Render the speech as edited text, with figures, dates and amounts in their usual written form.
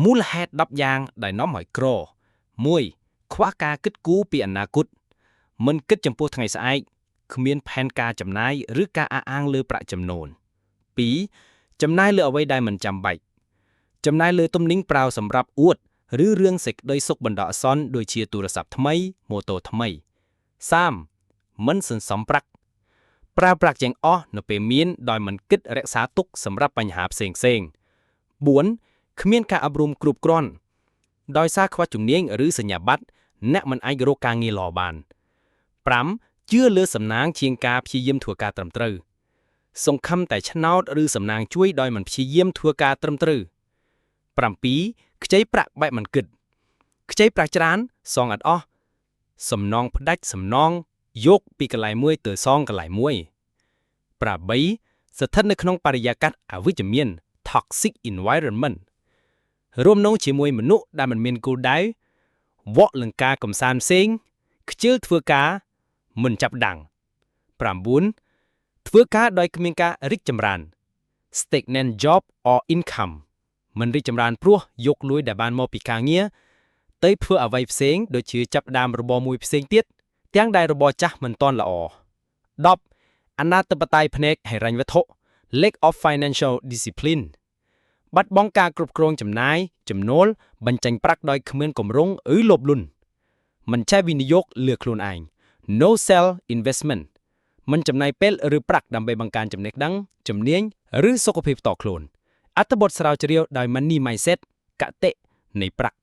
មូលហេតុ10យ៉ាងដែលនាំឲ្យក្រ 1. ខ្វះការគិតគូរពីអនាគតមិនគិតចំពោះថ្ងៃស្អែកគ្មានផែនការចំណាយឬការអះអាងលើប្រាក់ចំណូល 2. ចំណាយលើអ្វីដែលមិនចាំបាច់ចំណាយលើទំនិញប្រើសម្រាប់អួតឬរឿងសេចក្តីសុខបណ្ដោះអាសន្នដូចជាទូរស័ព្ទថ្មីម៉ូតូថ្មី 3. មិនសន្សំប្រាក់ប្រើប្រាក់ទាំងអស់នៅពេលមានដោយមិនគិតរក្សាទុកសម្រាប់បញ្ហាផ្សេងៗ 4. គ្មានការអប់រំគ្រប់គ្រាន់ដោយសារខ្វះជំនាញឬសញ្ញាបត្រអ្នកមិនអាចរកការងារល្អបាន 5. ជឿលើសំណាងជាងការព្យាយាមធ្វើការត្រឹមត្រូវសង្ឃឹមតែឆ្នោតឬសំណាងជួយដោយមិនព្យាយាមធ្វើការត្រឹមត្រូវ 7. ខ្ចីប្រាក់បែបមិនគិតខ្ចីប្រាក់ច្រើនសងអត់អស់សំណងផ្ដាច់សំណងយកពីកន្លែងមួយទៅសងកន្លែងមួយ 8. ស្ថិតនៅក្នុងបរិយាកាសអវិជ្ជមាន toxic environment រួមនងជាមួយមនុស្សដែលមិនមានគោលដៅវក់លង្ការកំសាន្តផ្សេងខ្ជិលធ្វើការមិនចាប់ដាំង 9. ធ្វើការដោយគ្មានការរីកចម្រើន stagnant job or income មិនរីកចម្រើនព្រោះយកលុយដែលបានមកពីការងារទៅធ្វើអ្វីផ្សេងដូចជាចាប់ផ្ដើមរបរមួយផ្សេងទៀតទាំងដែលរបរចាស់មិនទាន់ល្អ 10. អនាធិបតេយ្យផ្នែកហិរញ្ញវត្ថុ lack of financial discipline បាត់បង់ការគ្រប់គ្រងចំណាយចំណូលបញ្ចេញប្រាក់ដោយគ្មានគម្រោងឬលោភលន់មិនចេះវិនិយោគលើខ្លួនឯង no sell investment មិនចំណាយពេលឬប្រាក់ដើម្បីបង្កើនចំណេះដឹងជំនាញឬសុខភាពផ្ទាល់ខ្លួនអត្ថបទស្រាវជ្រាវដោយ Money Mindset កតិនៃប្រាក់